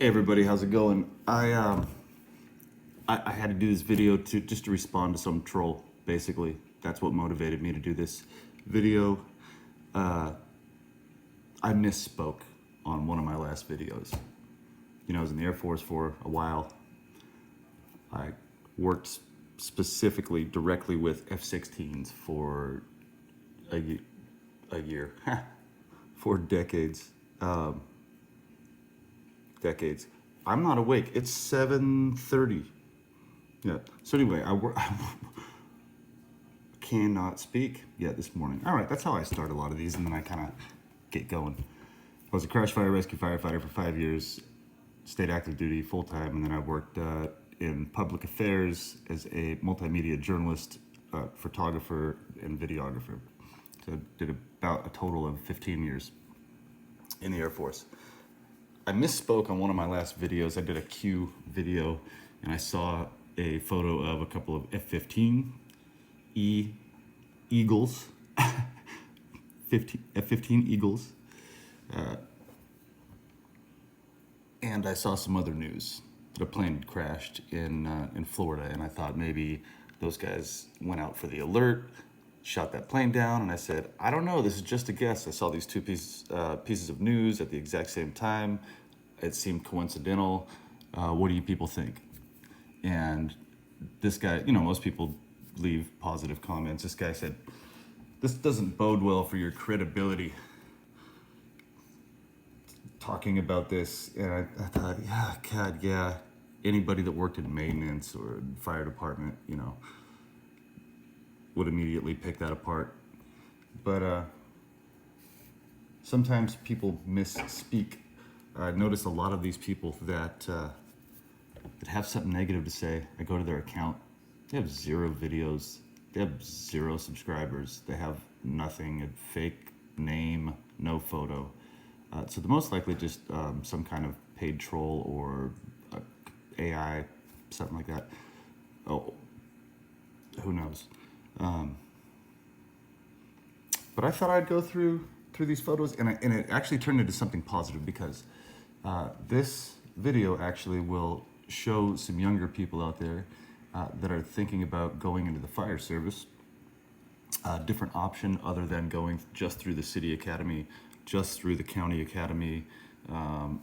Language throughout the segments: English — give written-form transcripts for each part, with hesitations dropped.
Hey everybody, how's it going? I had to do this video to respond to some troll. Basically, that's what motivated me to do this video. I misspoke on one of my last videos. You know, I was in the Air Force for a while. I worked specifically directly with F-16s for a year, for decades. Decades. I'm not awake. It's 7:30. Yeah. So anyway, I cannot speak yet this morning. All right, that's how I start a lot of these, and then I kind of get going. I was a crash fire rescue firefighter for 5 years, stayed active duty full time, and then I worked in public affairs as a multimedia journalist, photographer, and videographer. So I did about a total of 15 years in the Air Force. I misspoke on one of my last videos. I did a Q video, and I saw a photo of a couple of F-15 Eagles, F-15 Eagles, and I saw some other news that a plane had crashed in Florida, and I thought maybe those guys went out for the alert, shot that plane down, and I said, I don't know, this is just a guess. I saw these two pieces of news at the exact same time. It seemed coincidental. What do you people think? And this guy, you know, most people leave positive comments. This guy said, this doesn't bode well for your credibility, talking about this. And I thought, yeah, God, yeah. Anybody that worked in maintenance or fire department, you know, would immediately pick that apart. But sometimes people misspeak. I notice a lot of these people that have something negative to say. I go to their account. They have 0 videos. They have 0 subscribers. They have nothing, a fake name, no photo. So they're most likely just some kind of paid troll or AI, something like that. Oh, who knows? But I thought I'd go through these photos, and it actually turned into something positive, because this video actually will show some younger people out there that are thinking about going into the fire service. Different option other than going just through the city academy, just through the county academy,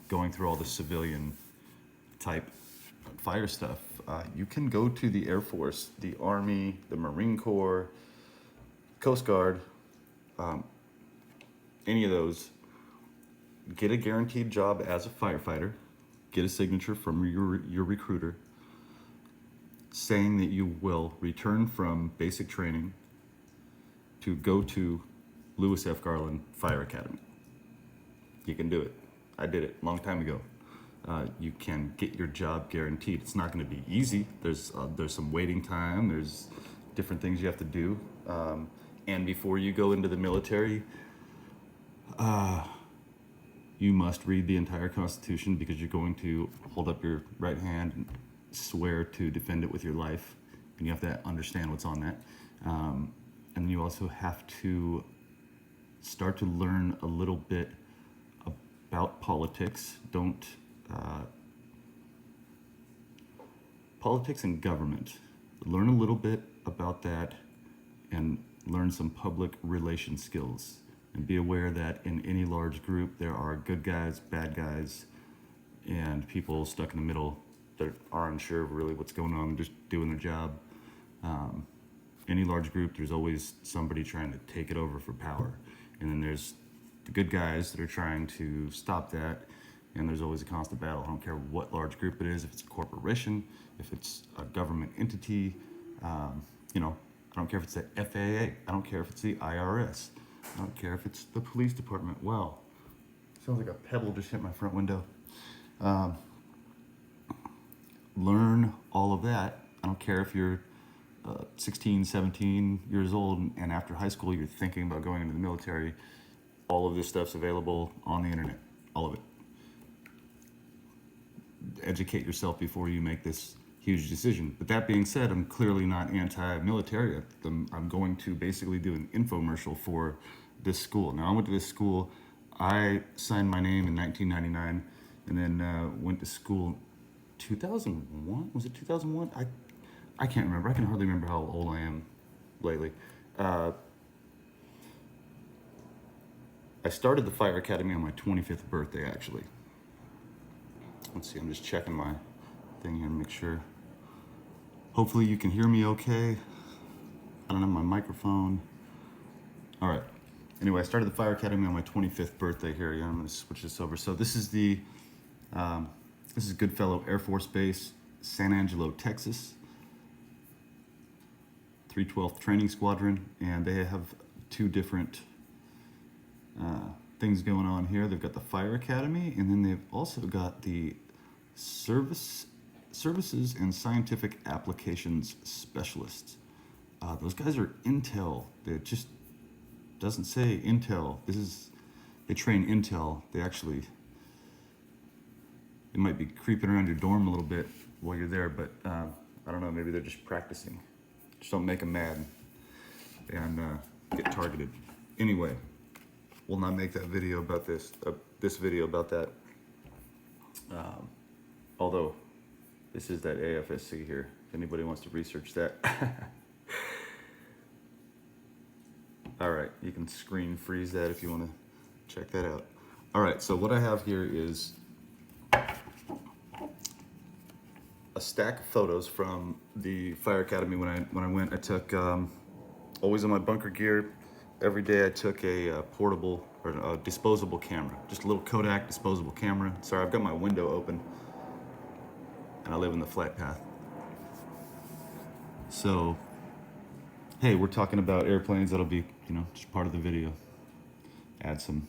going through all the civilian type fire stuff. You can go to the Air Force, the Army, the Marine Corps, Coast Guard, any of those. Get a guaranteed job as a firefighter, get a signature from your recruiter saying that you will return from basic training to go to Lewis F. Garland Fire Academy. You can do it. I did it a long time ago. You can get your job guaranteed. It's not going to be easy. There's some waiting time. There's different things you have to do. And before you go into the military, you must read the entire Constitution, because you're going to hold up your right hand and swear to defend it with your life, and you have to understand what's on that. And you also have to start to learn a little bit about politics. Politics and government. Learn a little bit about that, and learn some public relation skills. And be aware that in any large group, there are good guys, bad guys, and people stuck in the middle that are unsure of really what's going on, just doing their job. Any large group, there's always somebody trying to take it over for power. And then there's the good guys that are trying to stop that, and there's always a constant battle. I don't care what large group it is, if it's a corporation, if it's a government entity, you know, I don't care if it's the FAA, I don't care if it's the IRS, I don't care if it's the police department. Wow, sounds like a pebble just hit my front window. Learn all of that. I don't care if you're 16, 17 years old, and after high school you're thinking about going into the military. All of this stuff's available on the internet, all of it. Educate yourself before you make this huge decision. But that being said, I'm clearly not anti-military. I'm going to basically do an infomercial for this school. Now, I went to this school. I signed my name in 1999 and then went to school 2001. Was it 2001? I can't remember. I can hardly remember how old I am lately. Uh, I started the fire academy on my 25th birthday, actually. Let's see, I'm just checking my thing here to make sure. Hopefully you can hear me okay. I don't have my microphone. All right. Anyway, I started the fire academy on my 25th birthday here. Yeah, I'm going to switch this over. So this is this is Goodfellow Air Force Base, San Angelo, Texas. 312th Training Squadron, and they have two different things going on here. They've got the Fire Academy, and then they've also got the Services and Scientific Applications Specialists. Those guys are Intel. They just doesn't say Intel. They train Intel. They might be creeping around your dorm a little bit while you're there, but I don't know. Maybe they're just practicing. Just don't make them mad and get targeted. Anyway, we'll not make that video about this video about that. Although this is that AFSC here. If anybody wants to research that. All right, you can screen freeze that if you want to check that out. All right, so what I have here is a stack of photos from the fire academy. When I went, I took always on my bunker gear. Every day I took a portable or a disposable camera, just a little Kodak disposable camera. Sorry, I've got my window open, and I live in the flat path. So, hey, we're talking about airplanes. That'll be, just part of the video. Add some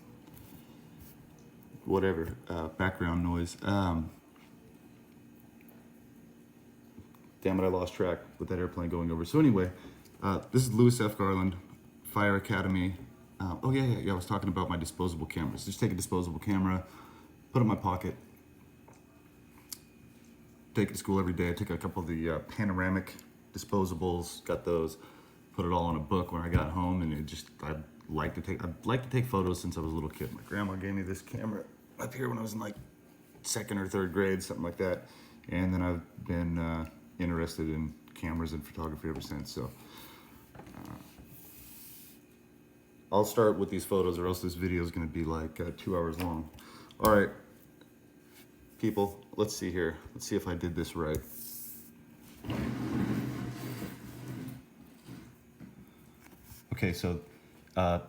whatever background noise. Damn it, I lost track with that airplane going over. So anyway, this is Lewis F. Garland, Fire Academy. Oh yeah, I was talking about my disposable cameras. Just take a disposable camera, put it in my pocket, take it to school every day. I took a couple of the panoramic disposables, got those, put it all in a book when I got home, and I'd like to take photos since I was a little kid. My grandma gave me this camera up here when I was in like 2nd or 3rd grade, something like that. And then I've been interested in cameras and photography ever since. So I'll start with these photos, or else this video is going to be like 2 hours long. All right, people, let's see here. Let's see if I did this right. Okay, so I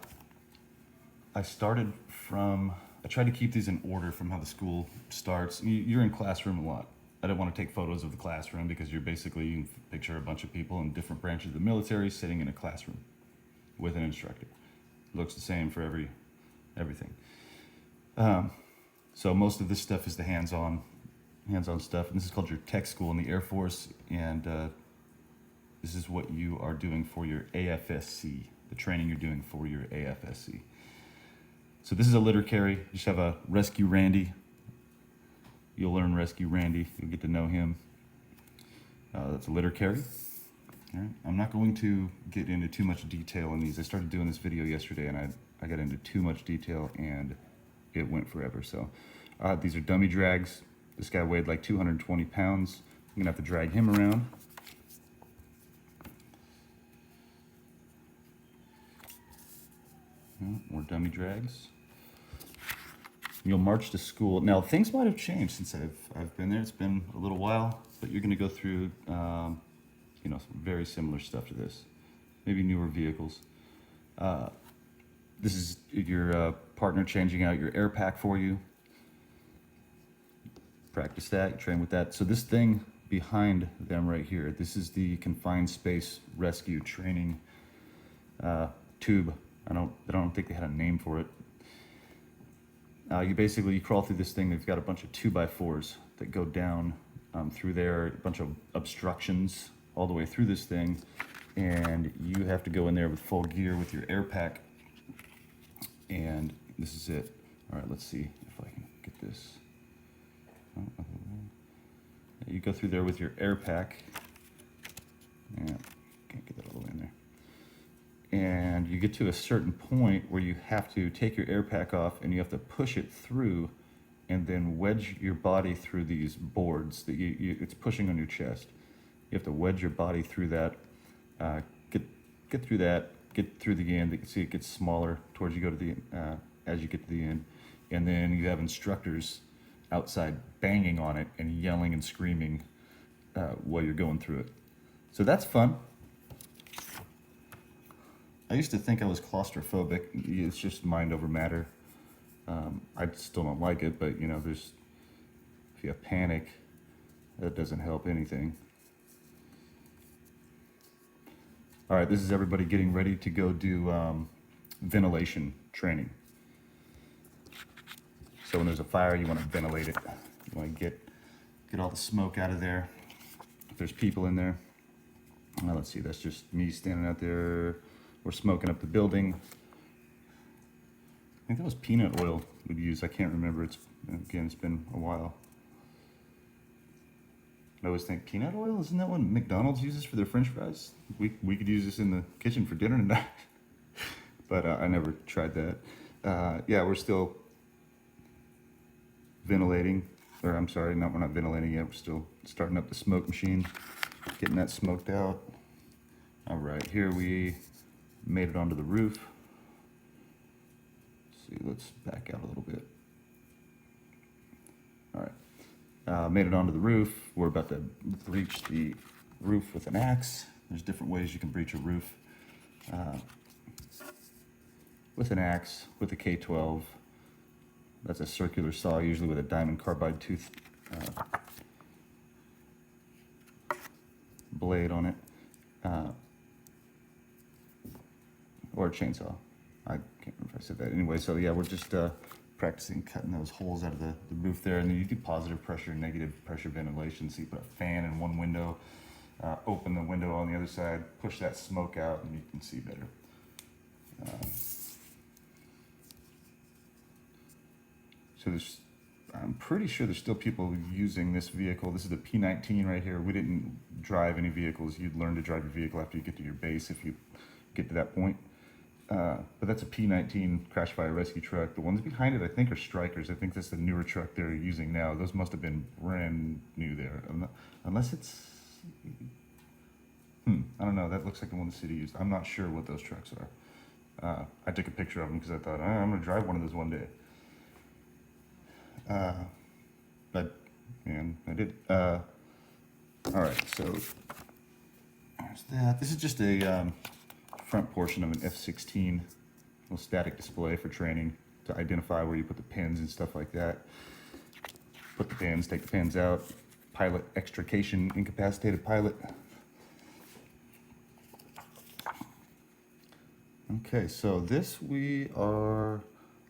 tried to keep these in order from how the school starts. You're in classroom a lot. I didn't want to take photos of the classroom because you can picture a bunch of people in different branches of the military sitting in a classroom with an instructor. It looks the same for everything. So most of this stuff is the hands-on stuff, and this is called your tech school in the Air Force, and this is what you are doing for your AFSC, the training you're doing for your AFSC. So this is a litter carry. You just have a Rescue Randy. You'll learn Rescue Randy. You'll get to know him. That's a litter carry. All right. I'm not going to get into too much detail in these. I started doing this video yesterday, and I got into too much detail, and it went forever. So these are dummy drags. This guy weighed like 220 pounds. I'm gonna have to drag him around. More dummy drags. You'll march to school. Now, things might have changed since I've been there. It's been a little while, but you're going to go through, some very similar stuff to this. Maybe newer vehicles. This is your partner changing out your air pack for you. Practice that, train with that. So this thing behind them right here, this is the confined space rescue training tube. I don't think they had a name for it. You crawl through this thing. They've got a bunch of 2x4s that go down through there, a bunch of obstructions all the way through this thing, and you have to go in there with full gear with your air pack, and this is it. All right, let's see if I can get this. You go through there with your air pack. Yeah, can't get that all the way in there. And you get to a certain point where you have to take your air pack off and you have to push it through and then wedge your body through these boards that it's pushing on your chest. You have to wedge your body through that, get through that, get through the end. You can see it gets smaller towards you go to the as you get to the end, and then you have instructors outside banging on it and yelling and screaming while you're going through it. So that's fun. I used to think I was claustrophobic. It's just mind over matter. I still don't like it, but you know, if you have panic, that doesn't help anything. All right, this is everybody getting ready to go do ventilation training. So when there's a fire, you want to ventilate it. You want to get all the smoke out of there. If there's people in there, well, let's see, that's just me standing out there. We're smoking up the building. I think that was peanut oil we'd use. I can't remember. It's been a while. I always think peanut oil, isn't that what McDonald's uses for their French fries? We could use this in the kitchen for dinner tonight. But I never tried that. Yeah, we're still ventilating, or I'm sorry, we're not ventilating yet. We're still starting up the smoke machine, getting that smoked out. All right, here we made it onto the roof. Let's back out a little bit. All right, made it onto the roof. We're about to breach the roof with an axe. There's different ways you can breach a roof. With an axe, with a K12. That's a circular saw, usually with a diamond carbide tooth blade on it, or a chainsaw. I can't remember if I said that. Anyway, so yeah, we're just practicing cutting those holes out of the roof there, and then you do positive pressure, negative pressure ventilation. So you put a fan in one window, open the window on the other side, push that smoke out, and you can see better. So I'm pretty sure there's still people using this vehicle. This is the P19 right here. We didn't drive any vehicles. You'd learn to drive your vehicle after you get to your base if you get to that point. But that's a P19 crash fire rescue truck. The ones behind it, I think, are Strikers. I think that's the newer truck they're using now. Those must have been brand new there. Unless it's, I don't know. That looks like the one the city used. I'm not sure what those trucks are. I took a picture of them because I thought, I'm going to drive one of those one day. But, man, I did. All right, so there's that. This is just a front portion of an F-16, little static display for training to identify where you put the pins and stuff like that. Put the pins, take the pins out, pilot extrication, incapacitated pilot. Okay, so this we are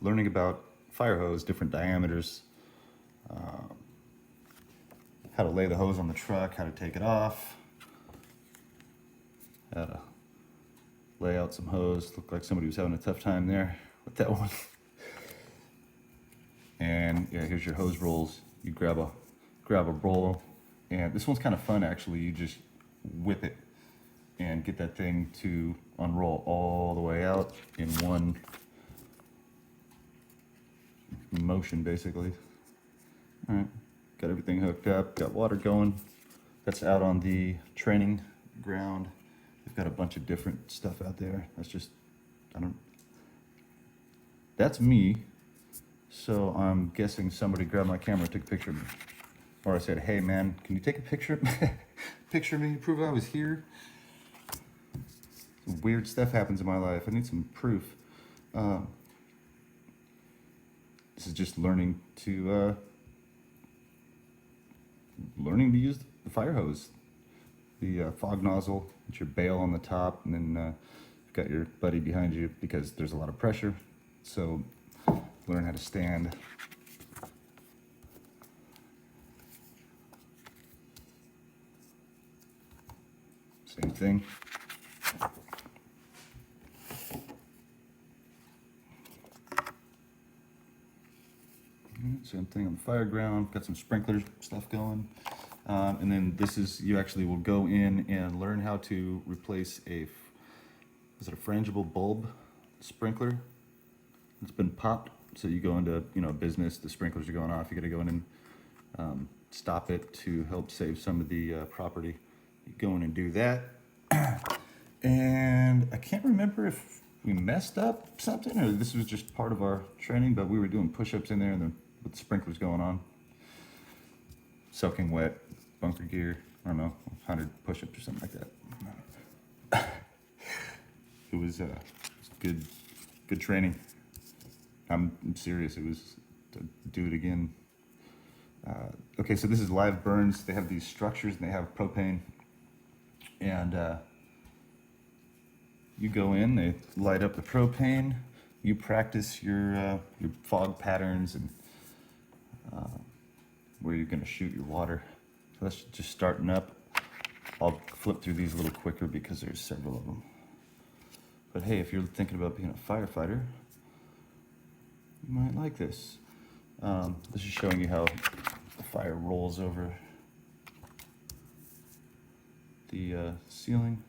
learning about fire hose, different diameters, how to lay the hose on the truck, how to take it off, how to lay out some hose. Looked like somebody was having a tough time there with that one. And yeah, here's your hose rolls. You grab a roll, and this one's kind of fun actually. You just whip it and get that thing to unroll all the way out in one motion, basically. All right, got everything hooked up, got water going. That's out on the training ground. They've got a bunch of different stuff out there. That's me. So I'm guessing somebody grabbed my camera and took a picture of me. Or I said, hey man, can you take a picture of me, prove I was here? Some weird stuff happens in my life. I need some proof. This is just learning to use the fire hose. The fog nozzle, it's your bail on the top, and then you've got your buddy behind you because there's a lot of pressure. So learn how to stand. Same thing. Same thing on the fire ground. Got some sprinkler stuff going. And then this is, you actually will go in and learn how to replace is it a frangible bulb sprinkler? It's been popped So you go into, business, the sprinklers are going off, you got to go in and stop it to help save some of the property. You go in and do that. And I can't remember if we messed up something or this was just part of our training, but we were doing push-ups in there and with the sprinklers going on. Soaking wet, bunker gear, I don't know, 100 push-ups or something like that. It was good training. I'm serious, it was to do it again. Okay, so this is live burns. They have these structures and they have propane. And you go in, they light up the propane, you practice your fog patterns and where you're gonna shoot your water. So that's just starting up. I'll flip through these a little quicker because there's several of them. But hey, if you're thinking about being a firefighter, you might like this. This is showing you how the fire rolls over the ceiling.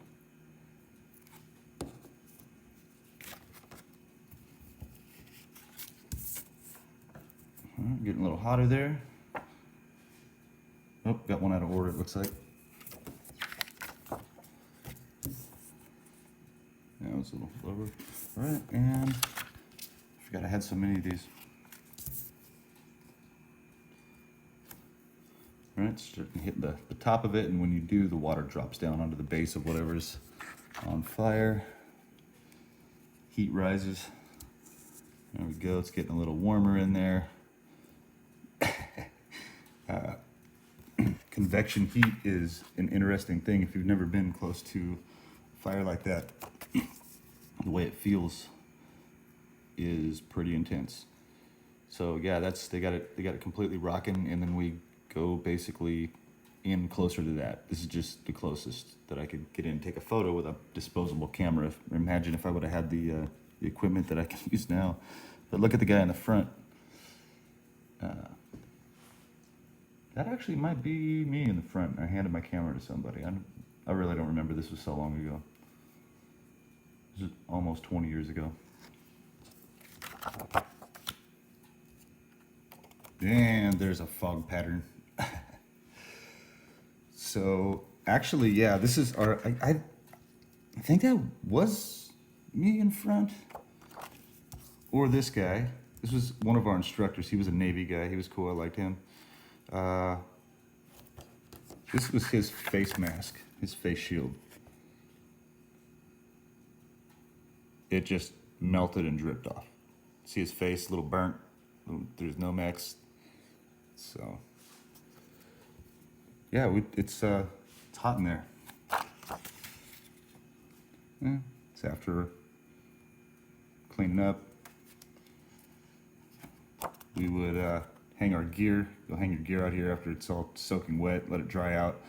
Getting a little hotter there. Oh, got one out of order, it looks like. That was a little lower. All right, and I forgot I had so many of these. All right, starting to hit the top of it, and when you do, the water drops down onto the base of whatever's on fire. Heat rises. There we go, it's getting a little warmer in there. Convection heat is an interesting thing. If you've never been close to fire like that, the way it feels is pretty intense. So yeah, they got it completely rocking, and then we go basically in closer to that. This is just the closest that I could get in and take a photo with a disposable camera. Imagine if I would have had the equipment that I can use now. But look at the guy in the front. That actually might be me in the front. I handed my camera to somebody. I really don't remember. This was so long ago. This is almost 20 years ago. And there's a fog pattern. So actually, yeah, this is our, I think that was me in front. Or this guy. This was one of our instructors. He was a Navy guy. He was cool. I liked him. This was his face mask, his face shield. It just melted and dripped off. See his face, a little burnt. There's no Nomex. So, yeah, it's hot in there. Yeah, it's after cleaning up. We would hang our gear. You'll hang your gear out here after it's all soaking wet, let it dry out.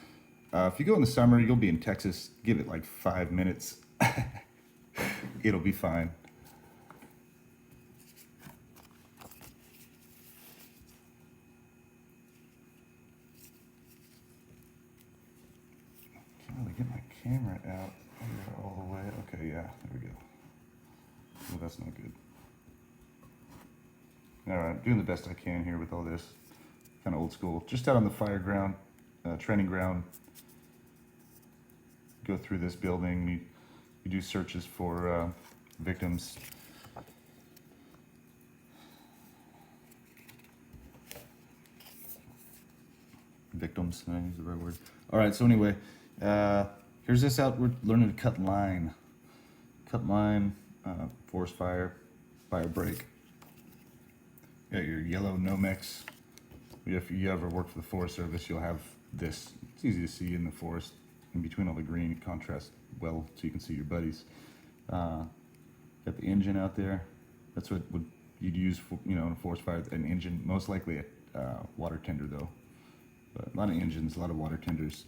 If you go in the summer, you'll be in Texas, give it like 5 minutes. It'll be fine. Can't really get my camera out here all the way. Okay, yeah, there we go. Well, that's not good. All right, doing the best I can here with all this. Kind of old school. Just out on the fire ground, training ground. Go through this building. You do searches for victims. Victims, I use the right word. All right, so anyway, here's this out. We're learning to cut line. Cut line, forest fire, fire break. Got your yellow Nomex. If you ever work for the Forest Service, you'll have this. It's easy to see in the forest. In between all the green, it contrasts well so you can see your buddies. Got the engine out there. That's what you'd use for, in a forest fire. An engine, most likely a water tender though. But a lot of engines, a lot of water tenders.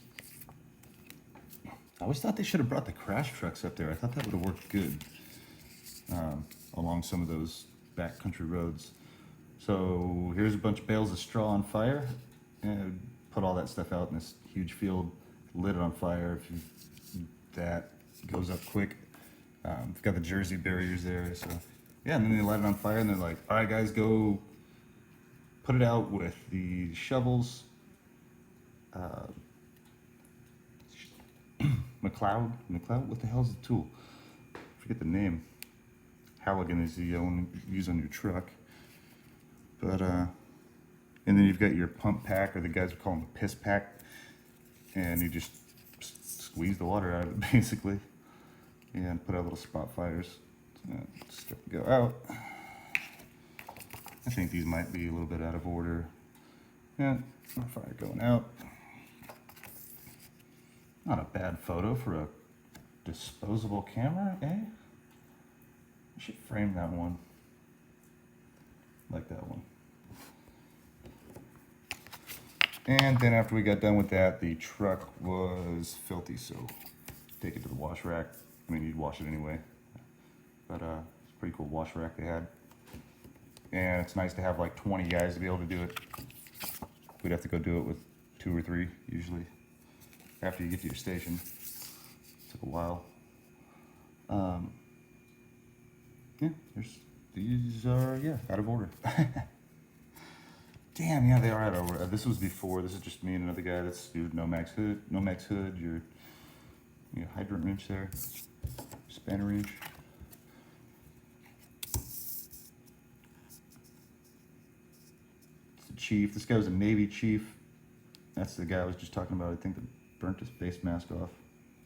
I always thought they should have brought the crash trucks up there. I thought that would have worked good along some of those backcountry roads. So here's a bunch of bales of straw on fire, and put all that stuff out in this huge field, lit it on fire. That goes up quick. We've got the Jersey barriers there, so Yeah, and then they light it on fire, and they're like, "All right, guys, go put it out with the shovels." Uh, McLeod, what the hell's the tool? I forget the name. Halligan is the one you use on your truck. But and then you've got your pump pack, or the guys would call them the piss pack, and you just squeeze the water out of it basically, and put out little spot fires. Start to go out. I think these might be a little bit out of order. Yeah, fire going out. Not a bad photo for a disposable camera, eh? I should frame that one. Like that one. And then after we got done with that, the truck was filthy, so take it to the wash rack. I mean, you'd wash it anyway. But it's a pretty cool wash rack they had. And it's nice to have like 20 guys to be able to do it. We'd have to go do it with 2 or 3 usually after you get to your station. Took a while. Yeah, these are, yeah, out of order. Damn, yeah, they are out of order. This was before. This is just me and another guy. That's Nomex hood, your hydrant wrench there, spanner wrench. It's the chief. This guy was a Navy chief. That's the guy I was just talking about. I think that burnt his face mask off.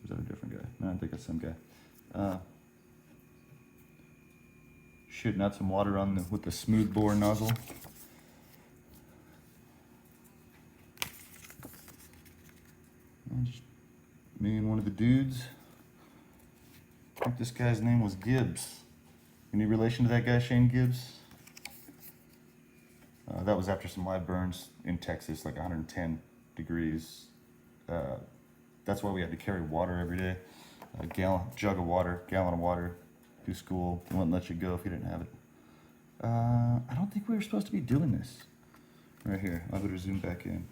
Was that a different guy? No, I think that's some guy. Shooting out some water on with the smooth bore nozzle. And just me and one of the dudes. I think this guy's name was Gibbs. Any relation to that guy, Shane Gibbs? That was after some live burns in Texas, like 110 degrees. That's why we had to carry water every day. A gallon of water to school. They wouldn't let you go if you didn't have it. I don't think we were supposed to be doing this. Right here, I better zoom back in.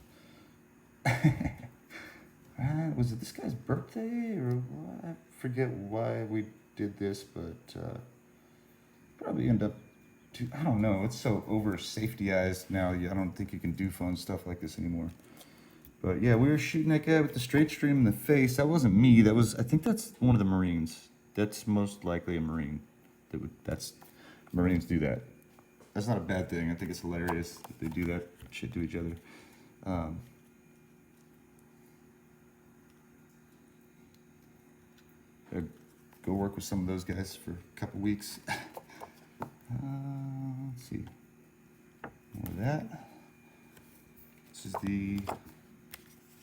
Was it this guy's birthday or what? I forget why we did this, but probably end up to, I don't know, it's so over safetyized now. I don't think you can do fun stuff like this anymore. But yeah, we were shooting that guy with the straight stream in the face. That wasn't me. That was, I think that's one of the Marines. That's most likely a Marine. Marines do that. That's not a bad thing. I think it's hilarious that they do that shit to each other. I'd go work with some of those guys for a couple weeks. Let's see. More of that. This is the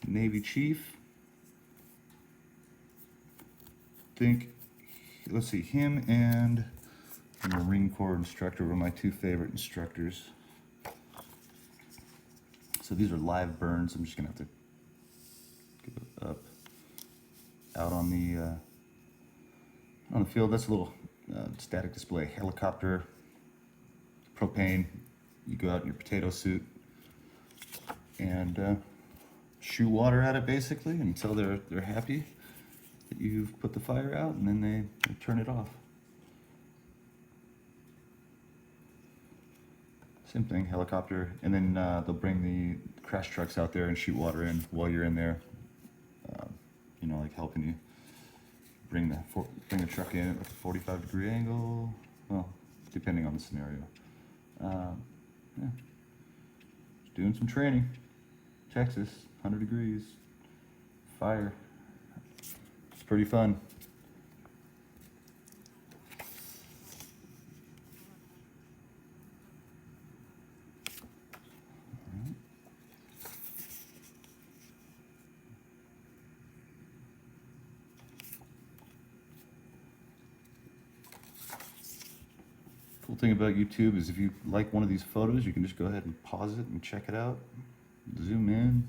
Navy chief. Let's see, him and the Marine Corps instructor were my 2 favorite instructors. So these are live burns. I'm just gonna have to give it up. Out on the field, that's a little static display. Helicopter, propane. You go out in your potato suit and shoot water at it basically until they're happy that you've put the fire out, and then they turn it off. Same thing, helicopter, and then they'll bring the crash trucks out there and shoot water in while you're in there. Like helping you bring the truck in at a 45-degree angle. Well, depending on the scenario. Yeah, just doing some training. Texas, 100 degrees, fire. It's pretty fun. Cool thing about YouTube is if you like one of these photos, you can just go ahead and pause it and check it out. Zoom in.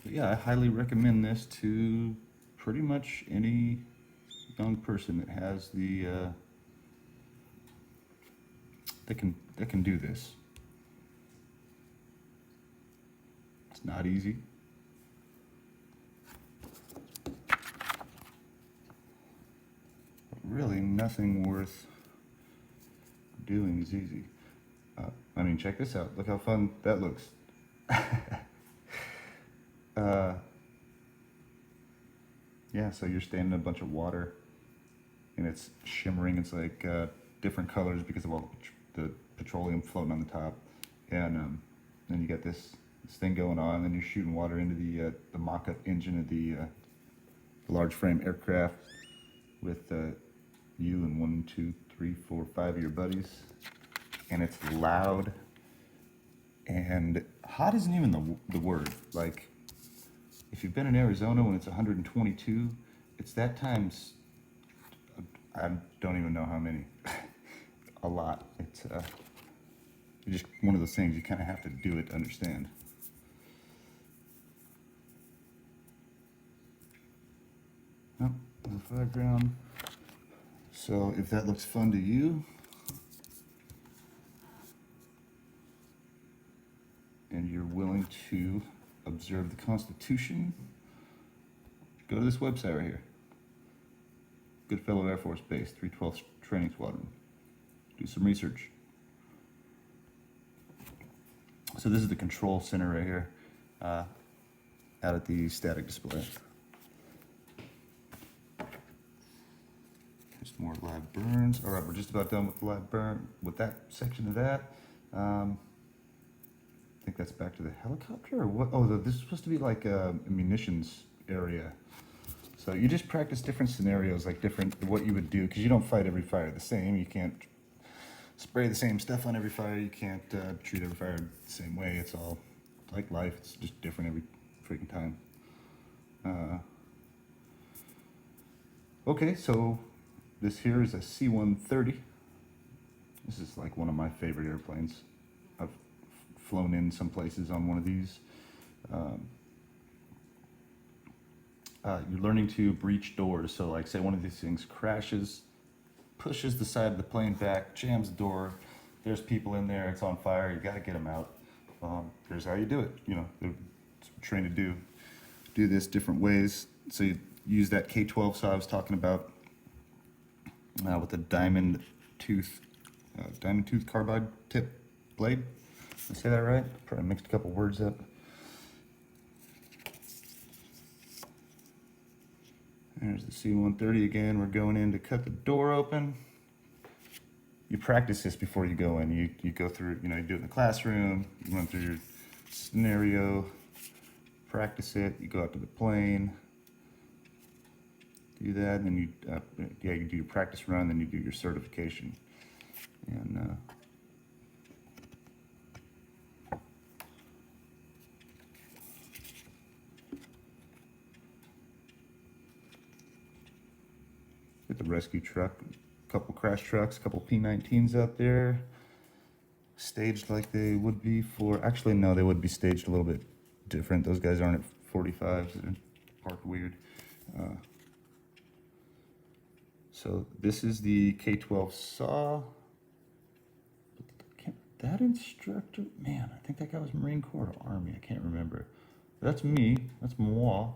But yeah, I highly recommend this to pretty much any young person that has the that can do this. It's not easy. nothing worth doing is easy. I mean, check this out. Look how fun that looks. Yeah, so you're standing in a bunch of water, and it's shimmering. It's like different colors because of all the petroleum floating on the top, and then you got this thing going on, and then you're shooting water into the mock-up engine of the large frame aircraft with you and 1, 2, 3, 4, 5 of your buddies, and it's loud, and hot isn't even the word. Like, if you've been in Arizona when it's 122, it's that times, I don't even know how many, a lot. It's just one of those things, you kind of have to do it to understand. Oh, in the foreground. So if that looks fun to you, and you're willing to observe the Constitution, go to this website right here. Goodfellow Air Force Base, 312th Training Squadron. Do some research. So this is the control center right here, out at the static display. Just more live burns. All right, we're just about done with the live burn, with that section of that. I think that's back to the helicopter, or what? Oh, this is supposed to be like a munitions area. So you just practice different scenarios, like what you would do, because you don't fight every fire the same. You can't spray the same stuff on every fire. You can't treat every fire the same way. It's all like life. It's just different every freaking time. Okay, so this here is a C-130. This is like one of my favorite airplanes. I've flown in some places on one of these. You're learning to breach doors. So like, say one of these things crashes, pushes the side of the plane back, jams the door. There's people in there, it's on fire, you gotta get them out. Here's how you do it. You know, they're trained to do this different ways. So you use that K-12 saw I was talking about, with the diamond tooth carbide tip blade. Did I say that right? Probably mixed a couple words up. There's the C-130 again. We're going in to cut the door open. You practice this before you go in. You go through, you do it in the classroom, you run through your scenario, practice it, you go out to the plane, do that, and then you do your practice run, then you do your certification. And get the rescue truck, a couple crash trucks, a couple P-19s out there, staged like they would be for, actually no, they would be staged a little bit different. Those guys aren't at 45s, they're parked weird. So this is the K-12 saw. That instructor, man, I think that guy was Marine Corps or Army, I can't remember. That's me, that's moi,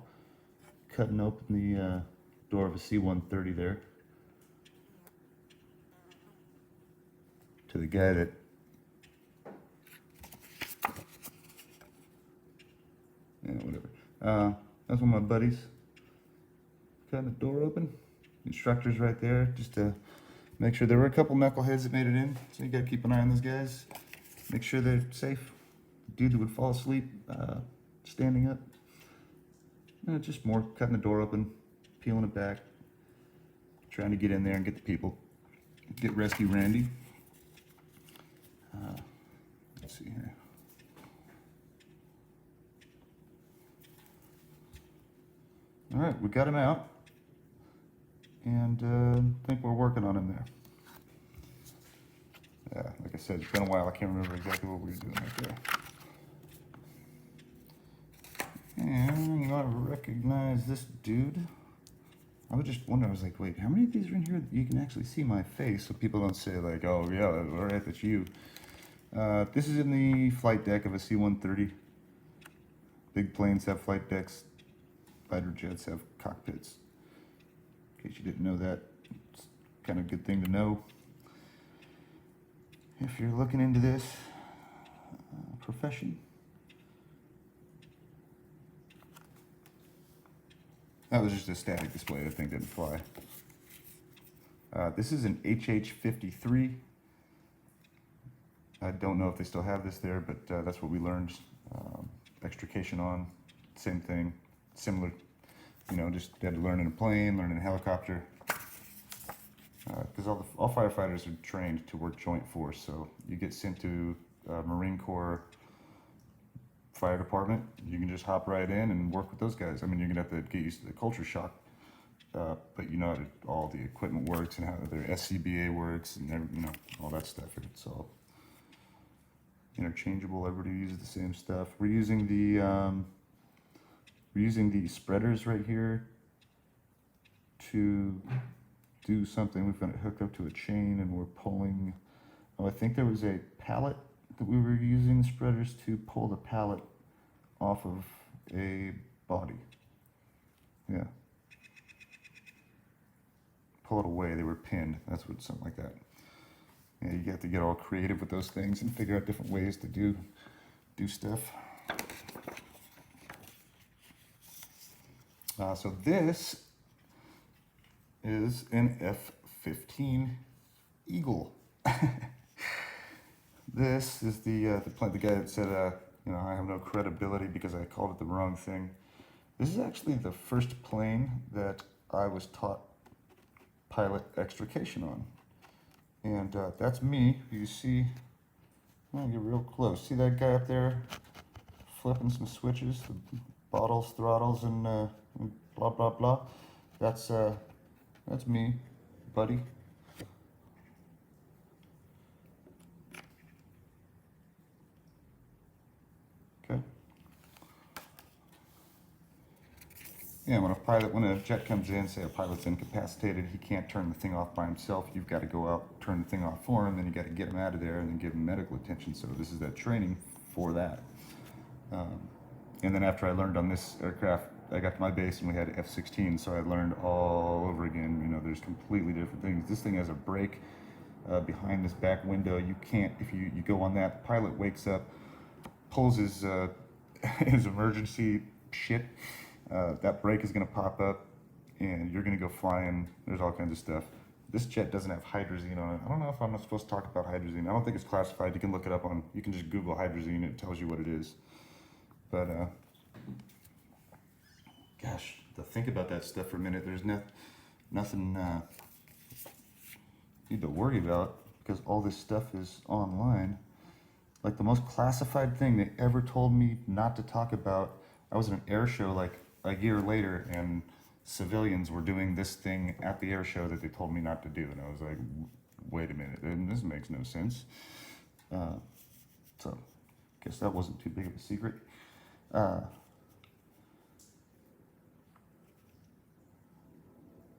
cutting open the door of a C-130 there. To the guy that whatever. That's one of my buddies. Cutting the door open. Instructors right there, just to make sure. There were a couple knuckleheads that made it in, so you gotta keep an eye on those guys. Make sure they're safe. Dude that would fall asleep standing up. Just more cutting the door open, peeling it back, trying to get in there and get the people, get Rescue Randy. Let's see here. All right, we got him out, and I think we're working on him there. Yeah, like I said, it's been a while. I can't remember exactly what we were doing right there. And I recognize this dude. I was just wondering, I was like, wait, how many of these are in here that you can actually see my face so people don't say like, oh yeah, all right, that's you. This is in the flight deck of a C-130. Big planes have flight decks. Fighter jets have cockpits. In case you didn't know that, it's kind of good thing to know if you're looking into this profession. That was just a static display. The thing didn't fly. This is an HH53. I don't know if they still have this there, but that's what we learned extrication on. Same thing, similar, you know, just had to learn in a plane, learn in a helicopter. Because all firefighters are trained to work joint force, so you get sent to Marine Corps fire department, you can just hop right in and work with those guys. I mean, you're gonna have to get used to the culture shock, but you know how all the equipment works and how their SCBA works and you know all that stuff. It's all interchangeable. Everybody uses the same stuff. We're using the spreaders right here to do something. We've got it hooked up to a chain and we're pulling. Oh, I think there was a pallet that we were using the spreaders to pull the pallet off of a body. Yeah. Pull it away. They were pinned. That's what, something like that. Yeah, you have to get all creative with those things and figure out different ways to do stuff. So this is an F-15 Eagle. This is the guy that said, you know, I have no credibility because I called it the wrong thing. This is actually the first plane that I was taught pilot extrication on. And that's me. You see, I'm gonna get real close. See that guy up there flipping some switches, the bottles, throttles, and blah, blah, blah. That's me, buddy. Okay. Yeah, when a jet comes in, say a pilot's incapacitated, he can't turn the thing off by himself. You've got to go out, turn the thing off for him, then you got to get him out of there and then give him medical attention. So this is that training for that. And then after I learned on this aircraft, I got to my base and we had F-16, so I learned all over again. You know, there's completely different things. This thing has a brake behind this back window. You can't, if you go on that, the pilot wakes up, pulls his his emergency shit. That brake is going to pop up and you're going to go flying. There's all kinds of stuff. This jet doesn't have hydrazine on it. I don't know if I'm not supposed to talk about hydrazine. I don't think it's classified. You can look it up on, you can just Google hydrazine and it tells you what it is. But, gosh, to think about that stuff for a minute, there's nothing you need to worry about because all this stuff is online. Like the most classified thing they ever told me not to talk about, I was at an air show like a year later and civilians were doing this thing at the air show that they told me not to do. And I was like, wait a minute, this makes no sense. So guess that wasn't too big of a secret.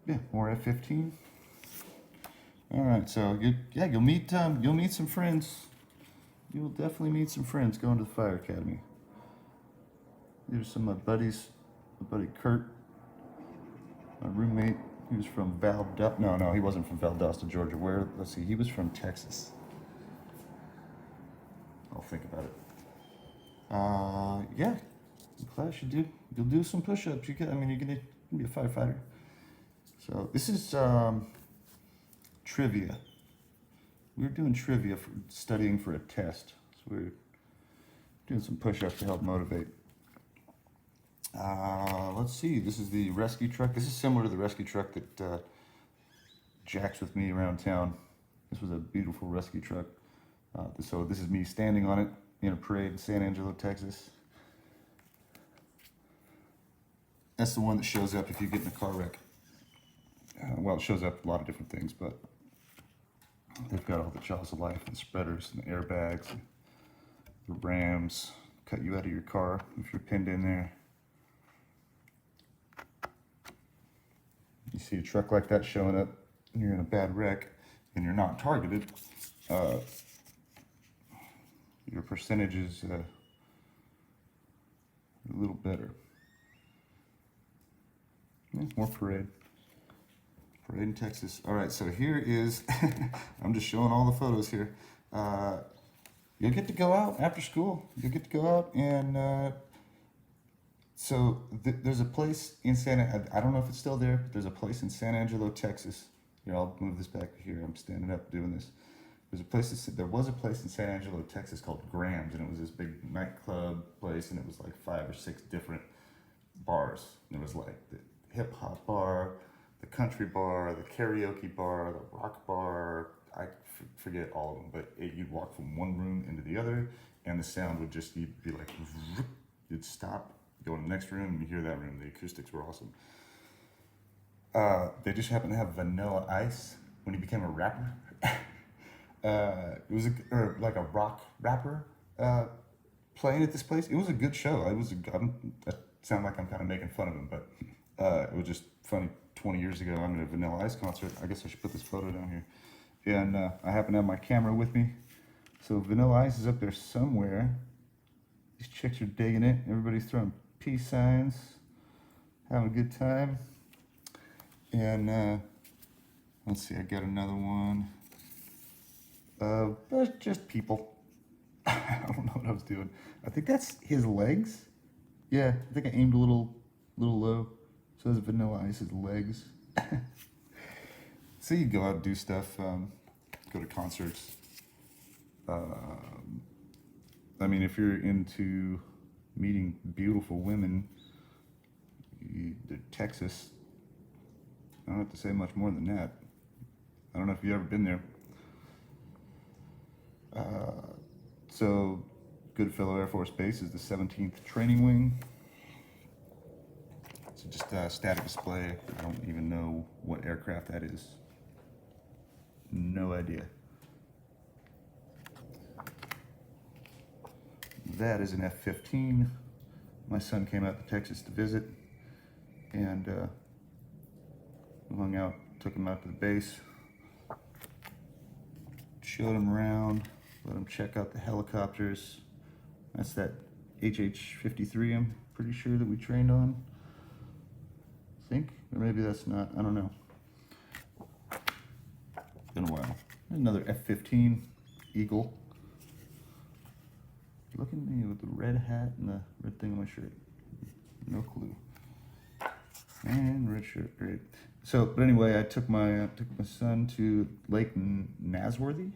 Yeah, more F-15. All right, so you'll meet some friends. You will definitely meet some friends going to the fire academy. These are some of my buddies. My buddy Kurt, my roommate. He was from Valdosta. No, he wasn't from Valdosta, Georgia. Where? Let's see. He was from Texas. I'll think about it. Yeah, in class you'll do some push-ups. You're gonna be a firefighter. So this is trivia. We're doing trivia for studying for a test. So we're doing some push-ups to help motivate. Let's see. This is the rescue truck. This is similar to the rescue truck that jacks with me around town. This was a beautiful rescue truck. So this is me standing on it in a parade in San Angelo, Texas. That's the one that shows up if you get in a car wreck. Well, it shows up a lot of different things, but they've got all the jaws of life and spreaders and the airbags, and the rams, cut you out of your car if you're pinned in there. You see a truck like that showing up and you're in a bad wreck and you're not targeted, your percentage is a little better. Yeah, more parade. Parade in Texas. All right, so here is, I'm just showing all the photos here. You'll get to go out after school. You'll get to go out and, so there's a place in I don't know if it's still there, but there's a place in San Angelo, Texas. Here, I'll move this back here. I'm standing up doing this. There was a place in San Angelo, Texas called Graham's, and it was this big nightclub place, and it was like 5 or 6 different bars. And it was like the hip hop bar, the country bar, the karaoke bar, the rock bar. I forget all of them, but you'd walk from one room into the other, and the sound would just, you'd be like, you'd stop, go in the next room, and you hear that room. The acoustics were awesome. They just happened to have Vanilla Ice when he became a rapper. It was like a rock rapper playing at this place. It was a good show. I sound like I'm kind of making fun of him, but it was just funny. 20 years ago, I'm at a Vanilla Ice concert. I guess I should put this photo down here. And I happen to have my camera with me. So Vanilla Ice is up there somewhere. These chicks are digging it. Everybody's throwing peace signs, having a good time. And let's see, I got another one. Just people. I don't know what I was doing. I think that's his legs. Yeah, I think I aimed a little low. So there's Vanilla Ice's legs. So you go out and do stuff, go to concerts. I mean, if you're into meeting beautiful women, Texas, I don't have to say much more than that. I don't know if you've ever been there. So Goodfellow Air Force Base is the 17th Training Wing. So just a static display. I don't even know what aircraft that is. No idea. That is an F-15. My son came out to Texas to visit, and hung out, took him out to the base, showed him around, let him check out the helicopters. That's that HH-53, I'm pretty sure, that we trained on. I think, or maybe that's not, I don't know. Been a while. Another F-15 Eagle. Look at me with the red hat and the red thing on my shirt. No clue. And red shirt, great. So, but anyway, I took my son to Lake Nasworthy.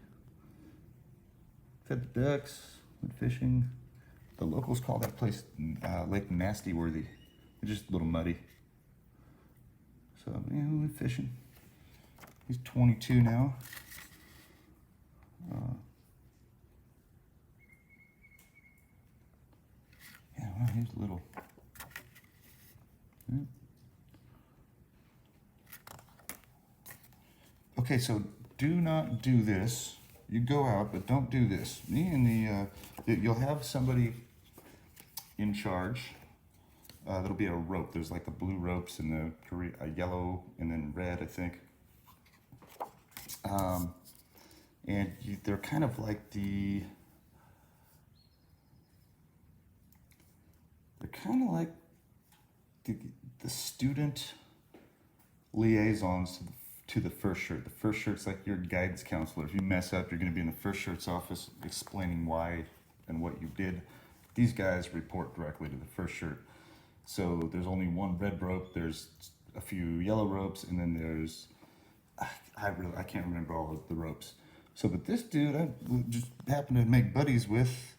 Fed the ducks, went fishing. The locals call that place Lake Nastyworthy. It's just a little muddy. So, yeah, we went fishing. He's 22 now. Yeah, well, he's little. Yeah. Okay, so do not do this. You go out, but don't do this. Me and you'll have somebody in charge. There'll be a rope. There's like the blue ropes and the yellow and then red, I think. And they're kind of like they're kind of like the student liaisons to the first shirt. The first shirt's like your guidance counselor. If you mess up, you're going to be in the first shirt's office explaining why and what you did. These guys report directly to the first shirt. So there's only one red rope, there's a few yellow ropes, and then there's, I can't remember all of the ropes. So, but this dude I just happened to make buddies with,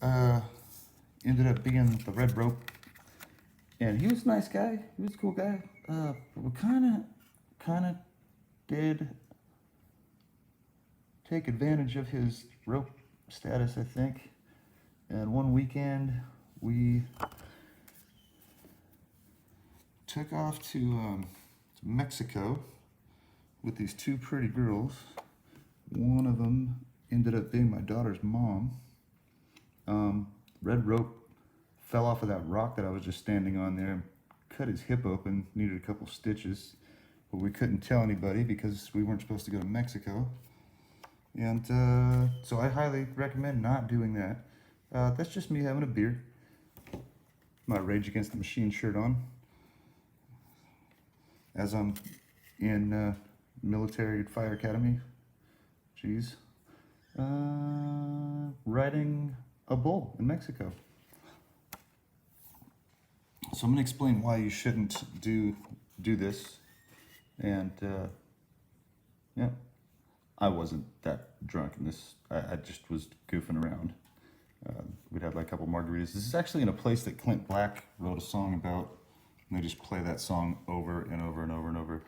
ended up being the red rope. And he was a nice guy, he was a cool guy. We kind of did take advantage of his rope status, I think. And one weekend we took off to Mexico with these 2 pretty girls. One of them ended up being my daughter's mom. Red rope fell off of that rock that I was just standing on there and cut his hip open, needed a couple stitches, but we couldn't tell anybody because we weren't supposed to go to Mexico. And so I highly recommend not doing that. That's just me having a beer. My Rage Against the Machine shirt on. As I'm in military fire academy. Jeez. Riding a bull in Mexico. So I'm gonna explain why you shouldn't do this. And yeah, I wasn't that drunk in this. I just was goofing around. We'd have like a couple margaritas. This is actually in a place that Clint Black wrote a song about, and they just play that song over and over and over and over.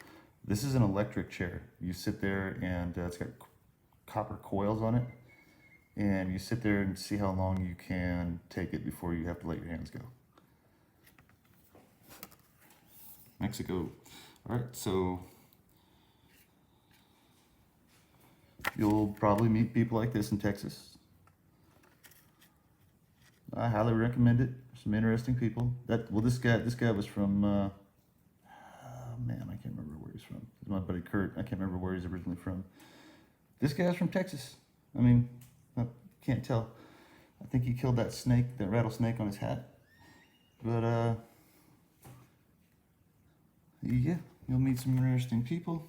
This is an electric chair. You sit there, and it's got copper coils on it, and you sit there and see how long you can take it before you have to let your hands go. Mexico. All right, so you'll probably meet people like this in Texas. I highly recommend it. Some interesting people. This guy was from. Oh man, I can't remember where he's from. It's my buddy Kurt. I can't remember where he's originally from. This guy's from Texas. I mean, I can't tell. I think he killed that rattlesnake on his hat. But yeah, you'll meet some interesting people.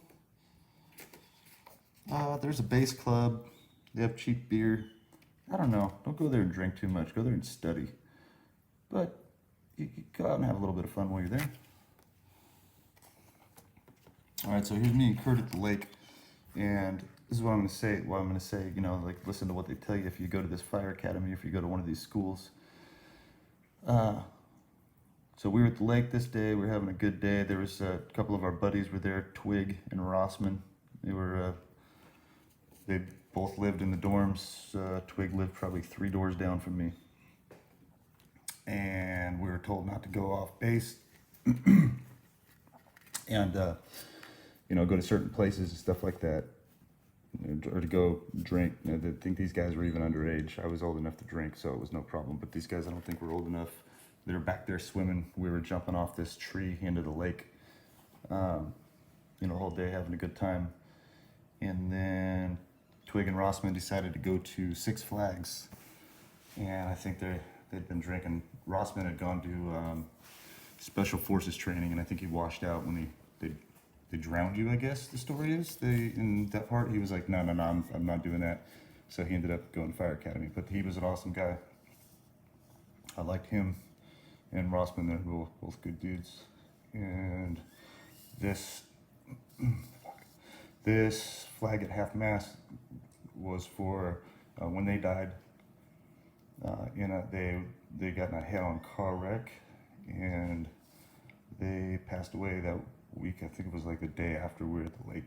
There's a bass club. They have cheap beer. I don't know. Don't go there and drink too much. Go there and study. But you go out and have a little bit of fun while you're there. All right, so here's me and Kurt at the lake, and this is what I'm going to say. You know, like, listen to what they tell you if you go to this fire academy, if you go to one of these schools. So we were at the lake this day. We were having a good day. There was a couple of our buddies were there, Twig and Rossman. They both lived in the dorms. Twig lived probably 3 doors down from me. And we were told not to go off base and, you know, go to certain places and stuff like that, or to go drink. You know, I think these guys were even underage. I was old enough to drink, so it was no problem. But these guys, I don't think were old enough. They were back there swimming. We were jumping off this tree into the lake, you know, the whole day having a good time. And then Twig and Rossman decided to go to Six Flags. And I think they'd been drinking. Rossman had gone to Special Forces training, and I think he washed out when they drowned you, I guess the story is. In that part, he was like, no, I'm not doing that. So he ended up going to Fire Academy. But he was an awesome guy. I liked him. And Rossman, they're both good dudes. And this flag at half mast was for when they died. They got in a head-on car wreck, and they passed away that week. I think it was like the day after we were at the lake.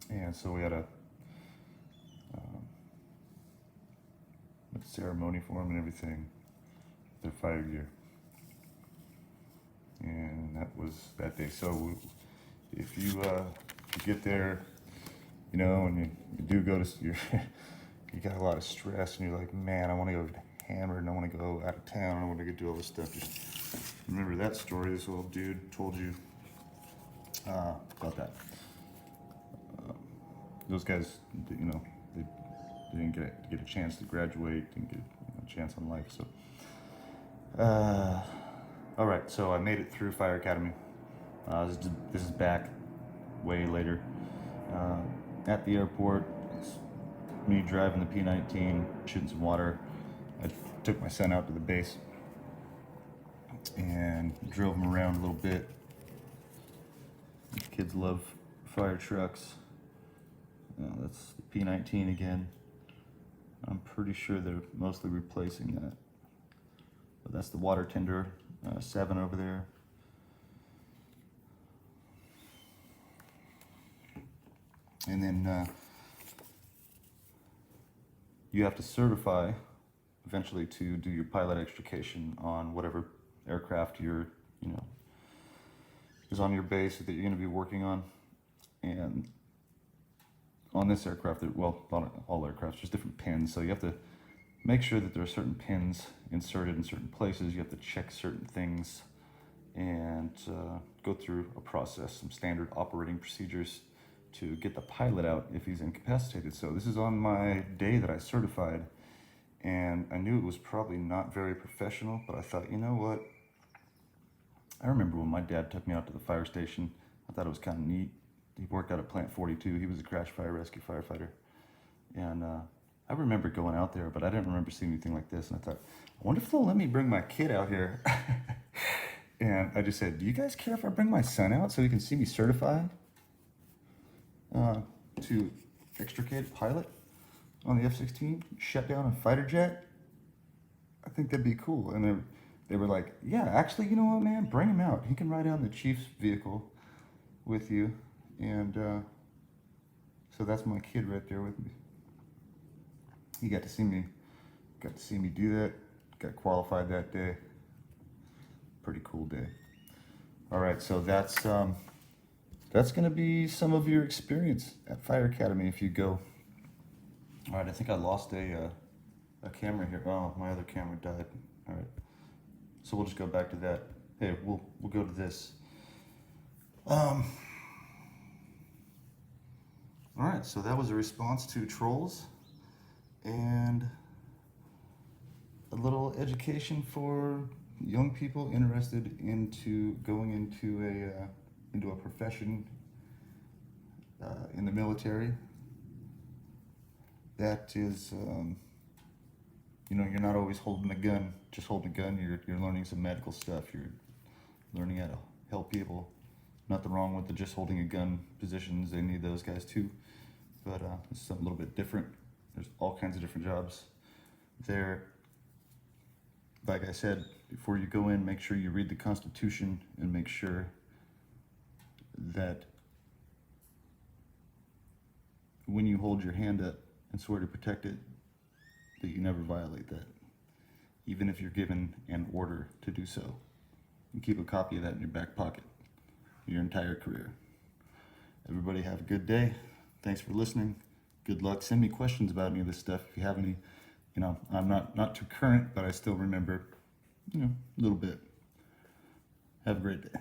And so we had a ceremony for them and everything. Their fire gear, and that was that day. So if you get there, you know, and you do go to you got a lot of stress, and you're like, man, I want to go hammered, and I want to go out of town, and I want to go do all this stuff. Just remember that story this old dude told you about that. Those guys, you know, they didn't get a chance to graduate, didn't get a chance on life, so. All right, so I made it through Fire Academy. This is back way later. At the airport, it's me driving the P-19, shooting some water. I took my son out to the base and drove him around a little bit. Kids love fire trucks. That's the P-19 again. I'm pretty sure they're mostly replacing that. But that's the water tender 7 over there. And then you have to certify eventually to do your pilot extrication on whatever aircraft is on your base that you're going to be working on. And on this aircraft, well, not all aircrafts, just different pins. So you have to make sure that there are certain pins inserted in certain places. You have to check certain things and go through a process, some standard operating procedures to get the pilot out if he's incapacitated. So this is on my day that I certified, and I knew it was probably not very professional, but I thought, you know what? I remember when my dad took me out to the fire station. I thought it was kind of neat. He worked out at Plant 42. He was a crash fire rescue firefighter. And I remember going out there, but I didn't remember seeing anything like this. And I thought, I wonder if they'll let me bring my kid out here. And I just said, do you guys care if I bring my son out so he can see me certified to extricate pilot on the F-16, shut down a fighter jet? I think that'd be cool. And they were like, yeah, actually, you know what, man? Bring him out. He can ride on the chief's vehicle with you. And so that's my kid right there with me. He got to see me do that. Got qualified that day. Pretty cool day. All right, so that's going to be some of your experience at Fire Academy if you go. All right, I think I lost a camera here. Oh, my other camera died. All right, so we'll just go back to that. Hey, we'll go to this. All right, so that was a response to trolls and a little education for young people interested into going into a profession in the military. That is, you're not always holding a gun, just holding a gun. You're learning some medical stuff. You're learning how to help people. Nothing wrong with the just holding a gun positions. They need those guys too. But it's something a little bit different. There's all kinds of different jobs there. Like I said, before you go in, make sure you read the Constitution and make sure that when you hold your hand up and swear to protect it, that you never violate that, even if you're given an order to do so. And keep a copy of that in your back pocket your entire career. Everybody have a good day. Thanks for listening. Good luck. Send me questions about any of this stuff if you have any. I'm not too current, but I still remember, a little bit. Have a great day.